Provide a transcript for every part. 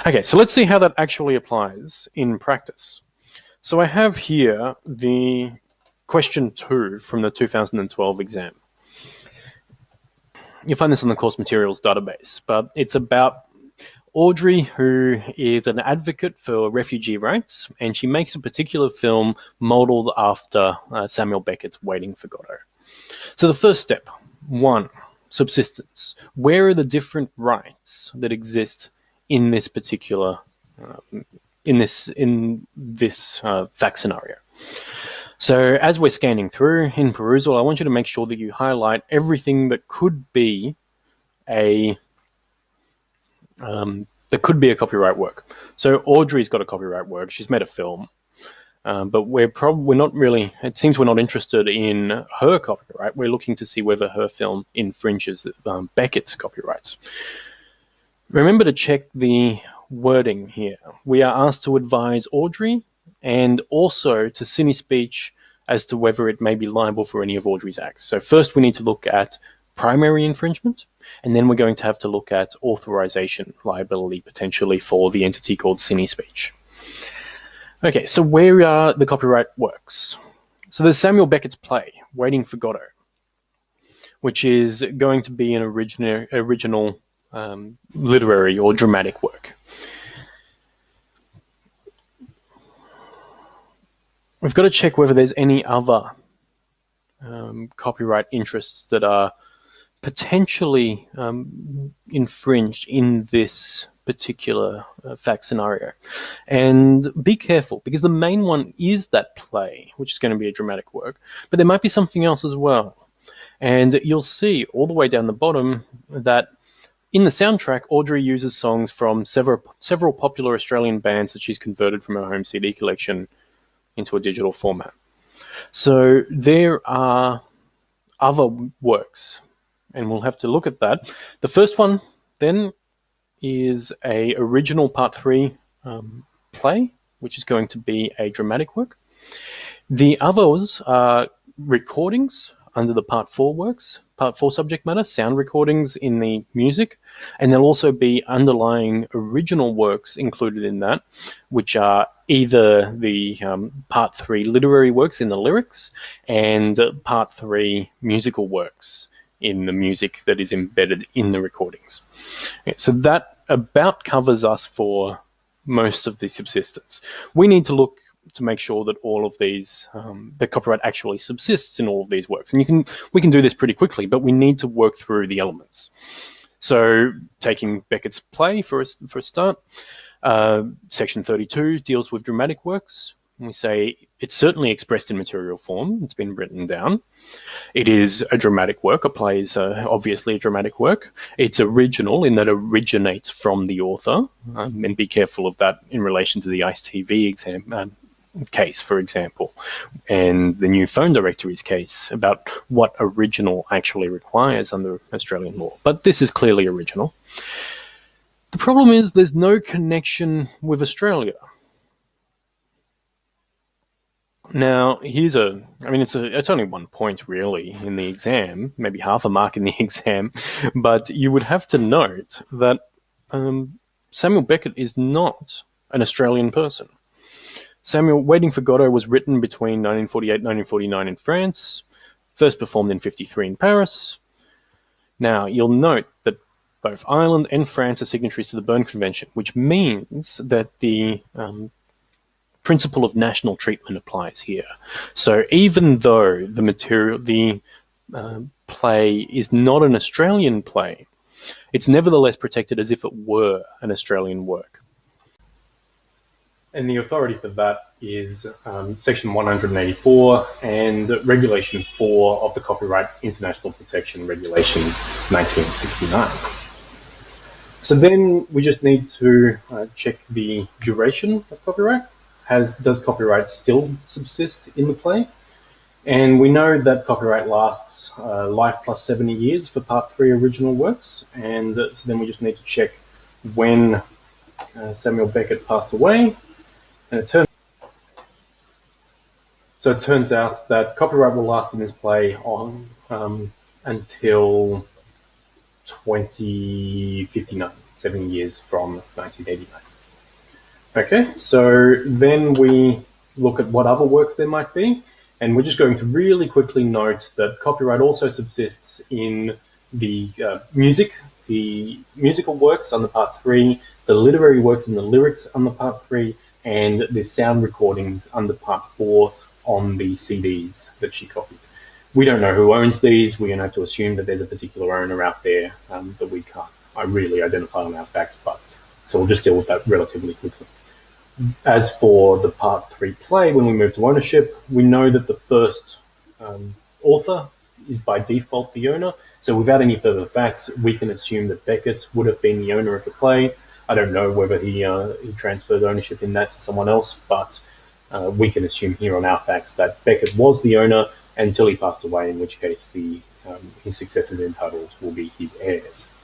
Okay, so let's see how that actually applies in practice. So I have here the question 2 from the 2012 exam. You'll find this on the course materials database, but it's about Audrey, who is an advocate for refugee rights, and she makes a particular film modeled after Samuel Beckett's Waiting for Godot. So the first step, 1, subsistence. Where are the different rights that exist in this particular, in this fact scenario? So as we're scanning through in perusal, I want you to make sure that you highlight everything that could be a copyright work. So Audrey's got a copyright work. She's made a film, but we're not really. It seems we're not interested in her copyright. We're looking to see whether her film infringes Beckett's copyrights. Remember to check the wording here. We are asked to advise Audrey and also to Cine Speech as to whether it may be liable for any of Audrey's acts. So first we need to look at primary infringement, and then we're going to have to look at authorization liability potentially for the entity called Cine Speech. Okay, so where are the copyright works? So there's Samuel Beckett's play, Waiting for Godot, which is going to be an original literary or dramatic work. We've got to check whether there's any other copyright interests that are potentially infringed in this particular fact scenario. And be careful, because the main one is that play, which is going to be a dramatic work, but there might be something else as well. And you'll see all the way down the bottom that in the soundtrack, Audrey uses songs from several popular Australian bands that she's converted from her home CD collection into a digital format. So there are other works, and we'll have to look at that. The first one, then, is a original Part 3 play, which is going to be a dramatic work. The others are recordings under the Part 4 works, Part 4 subject matter, sound recordings in the music, and there'll also be underlying original works included in that, which are either the Part 3 literary works in the lyrics and Part 3 musical works in the music that is embedded in the recordings. Okay, so that about covers us for most of the subsistence. We need to look to make sure that all of these, the copyright actually subsists in all of these works. And we can do this pretty quickly, but we need to work through the elements. So taking Beckett's play for a start, Section 32 deals with dramatic works. And we say it's certainly expressed in material form. It's been written down. It is a dramatic work. A play is obviously a dramatic work. It's original in that it originates from the author. And be careful of that in relation to the ICE TV case, for example, and the new phone directories case about what original actually requires under Australian law. But this is clearly original. The problem is there's no connection with Australia. Now, it's only 1 point really in the exam, maybe half a mark in the exam, but you would have to note that Samuel Beckett is not an Australian person. Waiting for Godot was written between 1948 and 1949 in France, first performed in 1953 in Paris. Now, you'll note that both Ireland and France are signatories to the Berne Convention, which means that the principle of national treatment applies here. So even though the play is not an Australian play, it's nevertheless protected as if it were an Australian work. And the authority for that is Section 184 and Regulation 4 of the Copyright International Protection Regulations 1969. So then we just need to check the duration of copyright. Does copyright still subsist in the play? And we know that copyright lasts life plus 70 years for Part 3 original works. And so then we just need to check when Samuel Beckett passed away. And it turns out that copyright will last in this play on until 2059. 7 years from 1989. Okay, so then we look at what other works there might be, and we're just going to really quickly note that copyright also subsists in the music, the musical works under Part 3, the literary works and the lyrics under Part 3, and the sound recordings under Part 4 on the CDs that she copied. We don't know who owns these. We don't have to assume that there's a particular owner out there that we can't really identify on our facts, but so we'll just deal with that relatively quickly. As for the Part 3 play, when we move to ownership, we know that the first author is by default the owner. So without any further facts, we can assume that Beckett would have been the owner of the play. I don't know whether he transferred ownership in that to someone else, but we can assume here on our facts that Beckett was the owner until he passed away, in which case his successors and titles will be his heirs.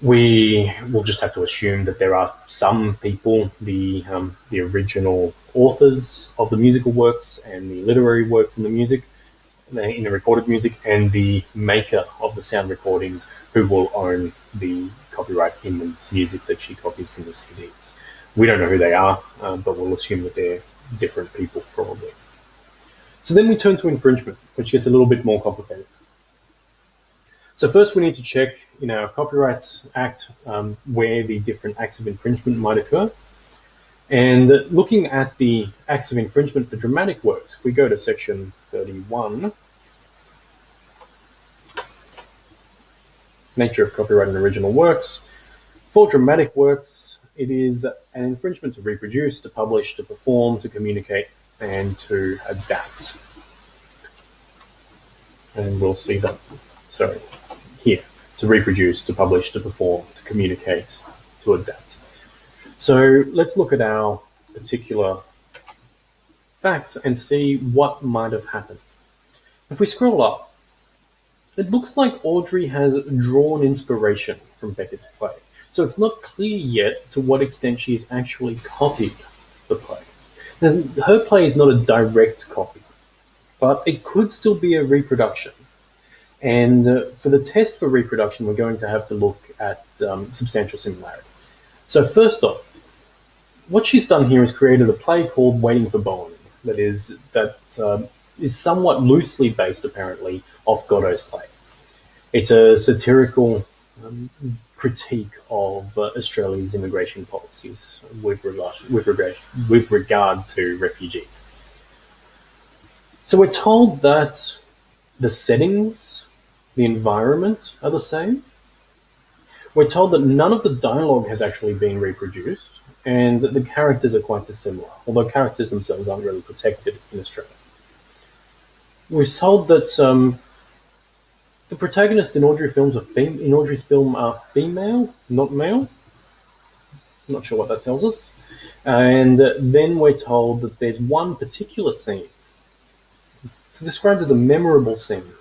We will just have to assume that there are some people, the original authors of the musical works and the literary works in the music, in the recorded music, and the maker of the sound recordings who will own the copyright in the music that she copies from the CDs. We don't know who they are, but we'll assume that they're different people probably. So then we turn to infringement, which gets a little bit more complicated. So first we need to check in our Copyright Act where the different acts of infringement might occur. And looking at the acts of infringement for dramatic works, if we go to section 31, nature of copyright in original works. For dramatic works, it is an infringement to reproduce, to publish, to perform, to communicate, and to adapt. And we'll see that, sorry, here, to reproduce, to publish, to perform, to communicate, to adapt. So let's look at our particular facts and see what might have happened. If we scroll up, it looks like Audrey has drawn inspiration from Beckett's play. So it's not clear yet to what extent she has actually copied the play. Now, her play is not a direct copy, but it could still be a reproduction. And for the test for reproduction, we're going to have to look at substantial similarity. So first off, what she's done here is created a play called Waiting for Bowen, that is somewhat loosely based, apparently, off Godot's play. It's a satirical critique of Australia's immigration policies with regard to refugees. So we're told that the settings, the environment are the same. We're told that none of the dialogue has actually been reproduced, and the characters are quite dissimilar, although characters themselves aren't really protected in Australia. We're told that the protagonists in Audrey's film are female, not male. I'm not sure what that tells us. And then we're told that there's one particular scene. It's described as a memorable scene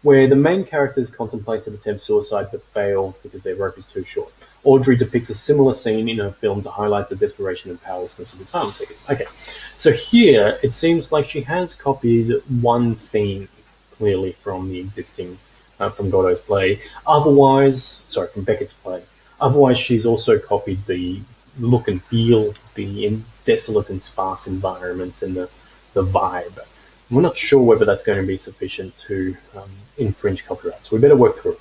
where the main characters contemplate to attempt suicide but fail because their rope is too short. Audrey depicts a similar scene in her film to highlight the desperation and powerlessness of asylum seekers. Okay, so here it seems like she has copied one scene clearly from the existing, from Godot's play. From Beckett's play. Otherwise, she's also copied the look and feel, the desolate and sparse environment and the vibe. We're not sure whether that's going to be sufficient to infringe copyright, so we better work through it.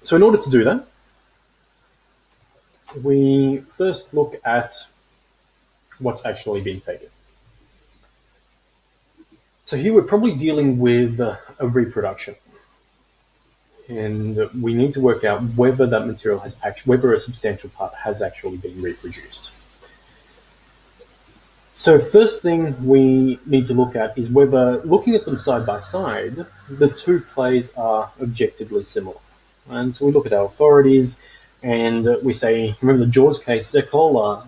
So in order to do that, we first look at what's actually been taken. So here we're probably dealing with a reproduction. And we need to work out whether that material has whether a substantial part has actually been reproduced. So first thing we need to look at is whether, looking at them side by side, the two plays are objectively similar. And so we look at our authorities and we say, remember the Jaws case, Zekola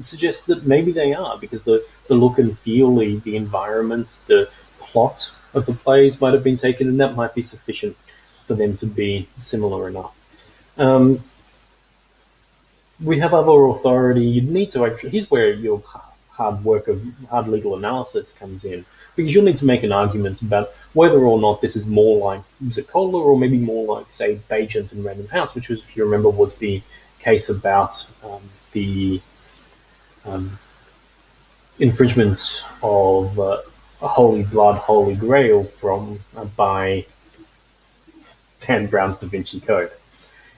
suggests that maybe they are, because the look and feel, the environment, the plot of the plays might have been taken, and that might be sufficient for them to be similar enough. We have other authority. You need to actually, here's where your hard legal analysis comes in. because you'll need to make an argument about whether or not this is more like Ziccola or maybe more like, say, Bajent and Random House, which was, if you remember, was the case about the infringement of Holy Blood, Holy Grail from by Dan Brown's Da Vinci Code.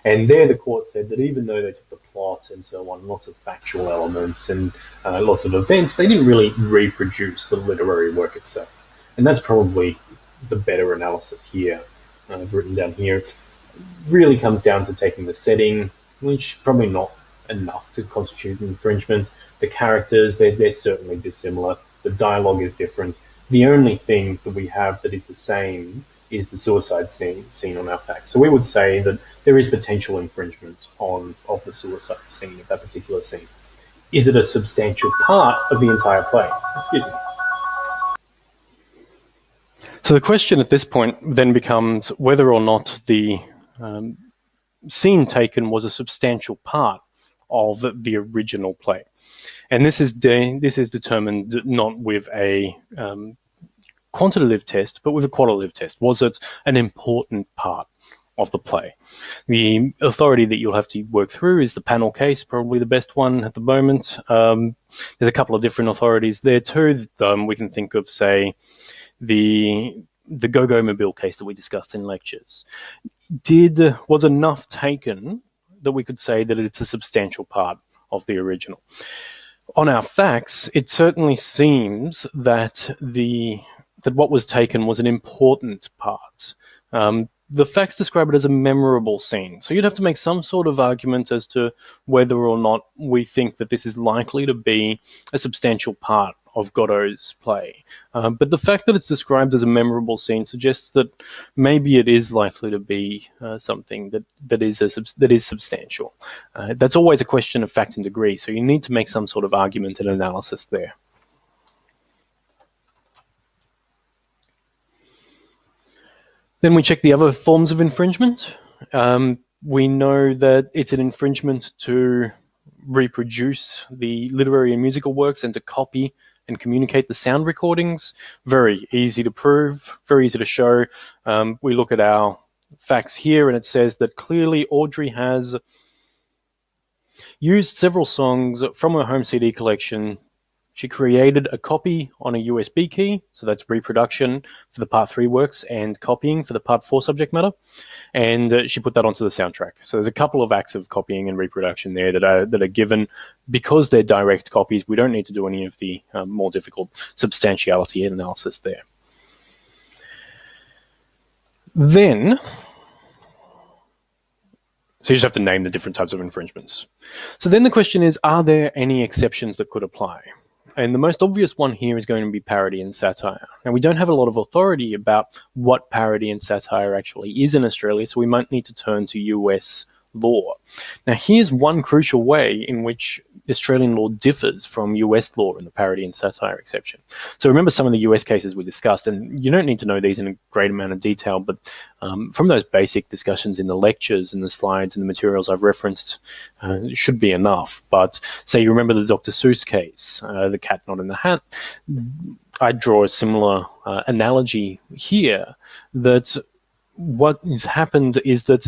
And there the court said that even though they took the plot and so on, lots of factual elements and lots of events, they didn't really reproduce the literary work itself. And that's probably the better analysis here. I've written down here. Really comes down to taking the setting, which probably not enough to constitute infringement. The characters, they're certainly dissimilar. The dialogue is different. The only thing that we have that is the same is the suicide scene on our facts. So we would say that there is potential infringement of the suicide scene, of that particular scene. Is it a substantial part of the entire play? Excuse me. So the question at this point then becomes whether or not the scene taken was a substantial part of the original play. And this is determined not with a quantitative test, but with a qualitative test. Was it an important part of the play? The authority that you'll have to work through is the panel case, probably the best one at the moment. There's a couple of different authorities there too. We can think of, say, the Go-Go Mobile case that we discussed in lectures. Was enough taken that we could say that it's a substantial part of the original? On our facts, it certainly seems that what was taken was an important part. The facts describe it as a memorable scene. So you'd have to make some sort of argument as to whether or not we think that this is likely to be a substantial part of Godot's play. But the fact that it's described as a memorable scene suggests that maybe it is likely to be something that is substantial. That's always a question of fact and degree, so you need to make some sort of argument and analysis there. Then we check the other forms of infringement. We know that it's an infringement to reproduce the literary and musical works and to copy and communicate the sound recordings. Very easy to prove, very easy to show. We look at our facts here and it says that clearly Audrey has used several songs from her home CD collection. She created a copy on a USB key, so that's reproduction for the Part 3 works and copying for the Part 4 subject matter, and she put that onto the soundtrack. So there's a couple of acts of copying and reproduction there that are given. Because they're direct copies, we don't need to do any of the more difficult substantiality analysis there. Then, so you just have to name the different types of infringements. So then the question is, are there any exceptions that could apply? And the most obvious one here is going to be parody and satire. Now, we don't have a lot of authority about what parody and satire actually is in Australia, so we might need to turn to US law. Now, here's one crucial way in which Australian law differs from US law in the parody and satire exception. So remember some of the US cases we discussed, and you don't need to know these in a great amount of detail, but from those basic discussions in the lectures and the slides and the materials I've referenced, it should be enough. But say you remember the Dr. Seuss case, The Cat Not in the Hat, I'd draw a similar analogy here, that what has happened is that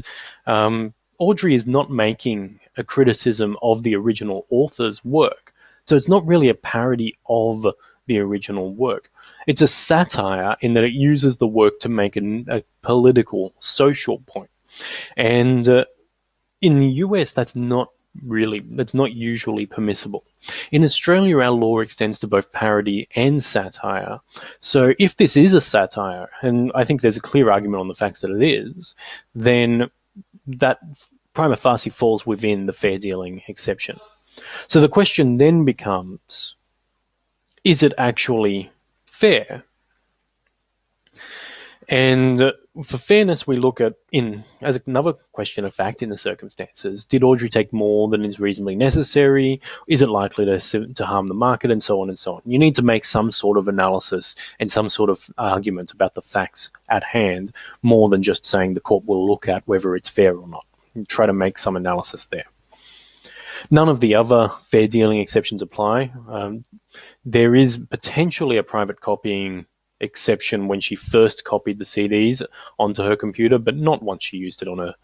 Audrey is not making a criticism of the original author's work. So it's not really a parody of the original work. It's a satire in that it uses the work to make a political, social point. And in the US, that's not usually permissible. In Australia, our law extends to both parody and satire. So if this is a satire, and I think there's a clear argument on the facts that it is, then that prima facie falls within the fair dealing exception. So the question then becomes, is it actually fair? And for fairness, we look at, as another question of fact in the circumstances, did Audrey take more than is reasonably necessary? Is it likely to harm the market? And so on and so on. You need to make some sort of analysis and some sort of argument about the facts at hand, more than just saying the court will look at whether it's fair or not. And try to make some analysis there. None of the other fair dealing exceptions apply. There is potentially a private copying exception when she first copied the CDs onto her computer, but not once she used it on a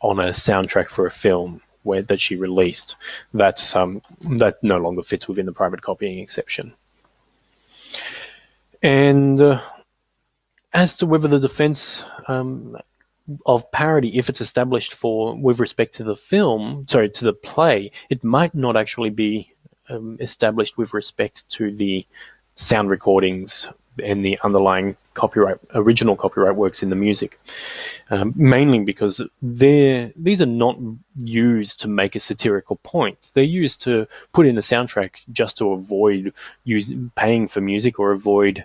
soundtrack for a film that she released. That no longer fits within the private copying exception. And as to whether the defense of parody, if it's established with respect to to the play, it might not actually be established with respect to the sound recordings and the underlying original copyright works in the music, mainly because these are not used to make a satirical point. They're used to put in the soundtrack just to avoid paying for music or avoid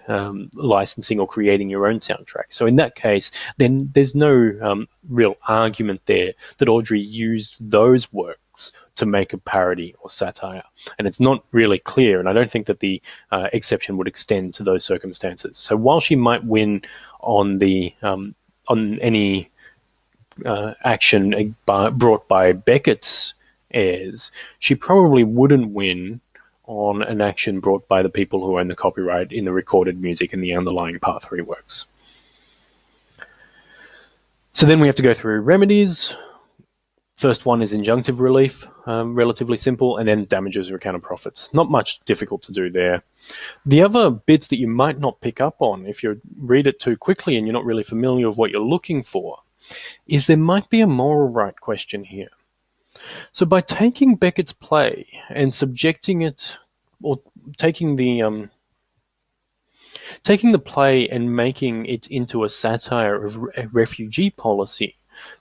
licensing or creating your own soundtrack. So in that case, then there's no real argument there that Audrey used those works to make a parody or satire. And it's not really clear, and I don't think that the exception would extend to those circumstances. So while she might win on any action brought by Beckett's heirs, she probably wouldn't win on an action brought by the people who own the copyright in the recorded music and the underlying Part 3 works. So then we have to go through remedies. First one is injunctive relief, relatively simple, and then damages or counter profits. Not much difficult to do there. The other bits that you might not pick up on if you read it too quickly and you're not really familiar with what you're looking for is there might be a moral right question here. So by taking Beckett's play and subjecting it, or taking the play and making it into a satire of refugee policy,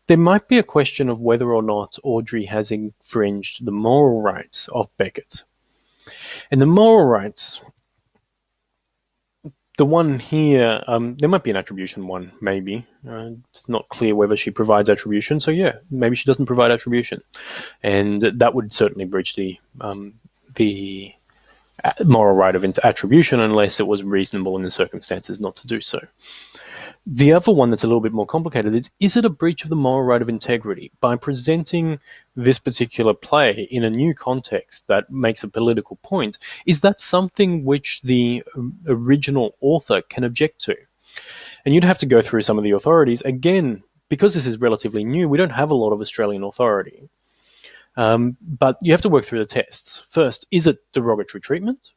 there might be a question of whether or not Audrey has infringed the moral rights of Beckett. And the moral rights, the one here, there might be an attribution one, maybe. It's not clear whether she provides attribution, so yeah, maybe she doesn't provide attribution. And that would certainly breach the moral right of attribution unless it was reasonable in the circumstances not to do so. The other one that's a little bit more complicated is it a breach of the moral right of integrity? By presenting this particular play in a new context that makes a political point, is that something which the original author can object to? And you'd have to go through some of the authorities. Again, because this is relatively new, we don't have a lot of Australian authority. But you have to work through the tests. First, is it derogatory treatment?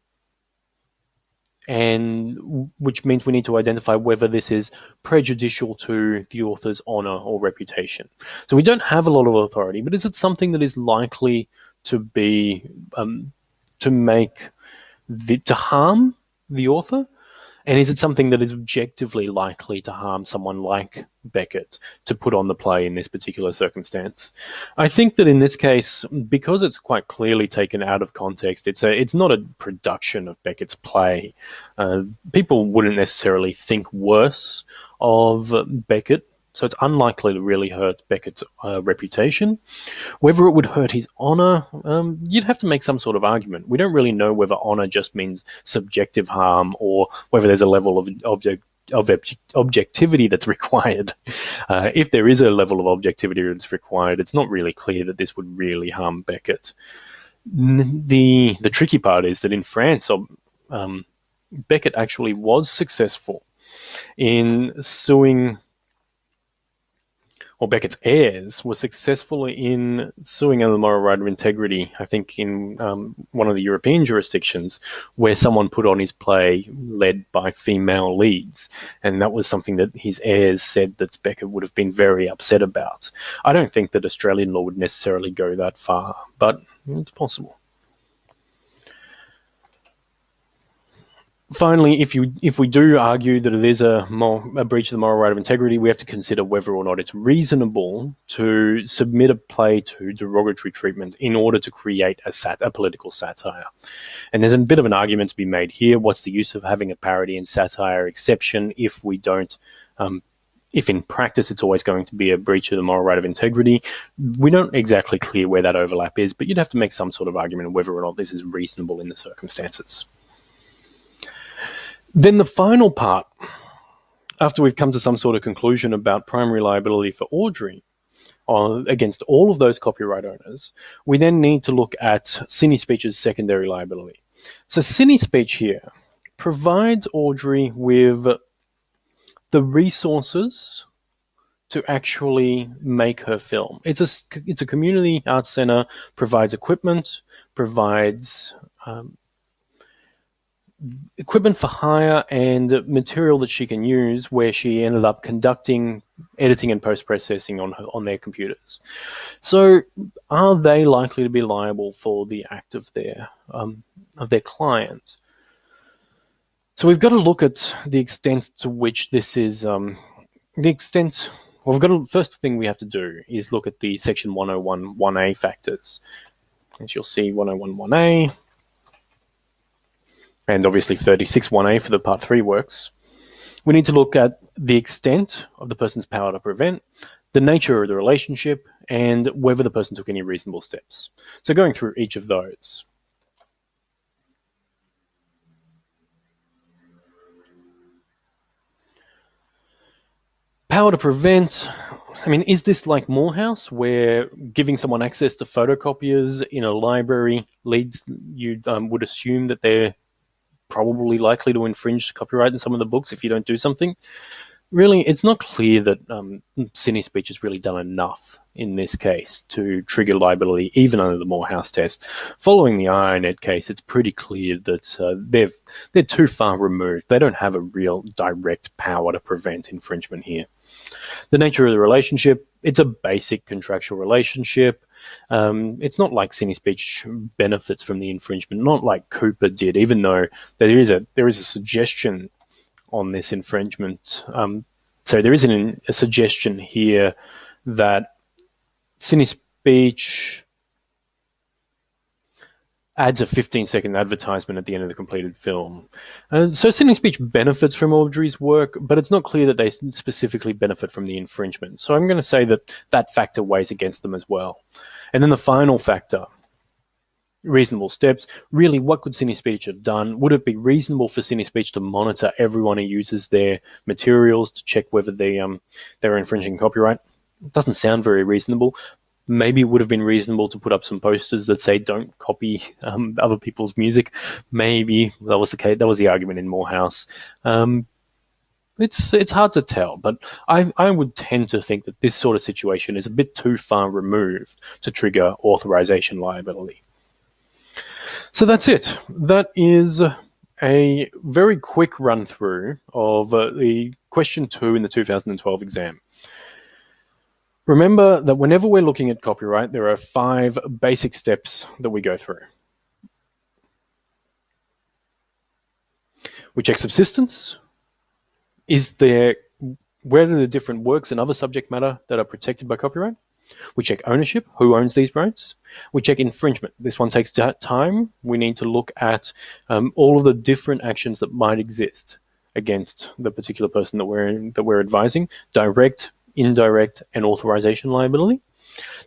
And which means we need to identify whether this is prejudicial to the author's honour or reputation. So we don't have a lot of authority, but is it something that is likely to be to harm the author? And is it something that is objectively likely to harm someone like Beckett to put on the play in this particular circumstance? I think that in this case, because it's quite clearly taken out of context, it's not a production of Beckett's play. People wouldn't necessarily think worse of Beckett, so it's unlikely to really hurt Beckett's reputation. Whether it would hurt his honour, you'd have to make some sort of argument. We don't really know whether honour just means subjective harm or whether there's a level of objectivity that's required. If there is a level of objectivity that's required, it's not really clear that this would really harm Beckett. The tricky part is that in France, Beckett actually was successful in suing, or Beckett's heirs were successful in suing under the moral right of integrity, I think in one of the European jurisdictions, where someone put on his play led by female leads. And that was something that his heirs said that Beckett would have been very upset about. I don't think that Australian law would necessarily go that far, but it's possible. Finally, if we do argue that it is a breach of the moral right of integrity, we have to consider whether or not it's reasonable to submit a play to derogatory treatment in order to create a political satire. And there's a bit of an argument to be made here. What's the use of having a parody and satire exception if we don't, if in practice it's always going to be a breach of the moral right of integrity? We don't exactly clear where that overlap is, but you'd have to make some sort of argument of whether or not this is reasonable in the circumstances. Then the final part, after we've come to some sort of conclusion about primary liability for Audrey against all of those copyright owners, we then need to look at Cine Speech's secondary liability. So Cine Speech here provides Audrey with the resources to actually make her film. It's a community arts center, provides equipment, provides equipment for hire and material that she can use, where she ended up conducting editing and post-processing on their computers. So are they likely to be liable for the act of their client? So we've got to look at the extent to which this is first thing we have to do is look at the section 101 1A factors. As you'll see, 101 1A, and obviously 36 1A for the Part 3 works. We need to look at the extent of the person's power to prevent, the nature of the relationship, and whether the person took any reasonable steps. So going through each of those. Power to prevent, I mean, is this like Morehouse, where giving someone access to photocopiers in a library leads you would assume that they're probably likely to infringe copyright in some of the books if you don't do something? Really, it's not clear that CineSpeech has really done enough in this case to trigger liability, even under the Morehouse test. Following the IronNet case, it's pretty clear that they're too far removed. They don't have a real direct power to prevent infringement here. The nature of the relationship, it's a basic contractual relationship. It's not like CineSpeech benefits from the infringement, not like Cooper did, even though there is a suggestion on this infringement. So there is a suggestion here that CineSpeech adds a 15-second advertisement at the end of the completed film. So CineSpeech benefits from Audrey's work, but it's not clear that they specifically benefit from the infringement. So I'm going to say that factor weighs against them as well. And then the final factor, reasonable steps. Really, what could CineSpeech have done? Would it be reasonable for CineSpeech to monitor everyone who uses their materials to check whether they're infringing copyright? It doesn't sound very reasonable. Maybe it would have been reasonable to put up some posters that say "Don't copy other people's music." Maybe that was the case. That was the argument in Morehouse. It's hard to tell, but I would tend to think that this sort of situation is a bit too far removed to trigger authorization liability. So that's it. That is a very quick run through of the question 2 in the 2012 exam. Remember that whenever we're looking at copyright, there are 5 basic steps that we go through. We check subsistence. Where are the different works and other subject matter that are protected by copyright? We check ownership, who owns these rights. We check infringement. This one takes time. We need to look at all of the different actions that might exist against the particular person that we're advising: direct, indirect, and authorization liability.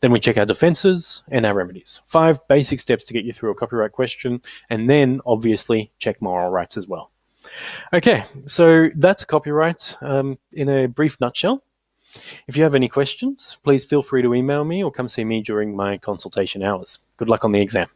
Then we check our defenses and our remedies. 5 basic steps to get you through a copyright question, and then obviously check moral rights as well. Okay, so that's copyright in a brief nutshell. If you have any questions, please feel free to email me or come see me during my consultation hours. Good luck on the exam.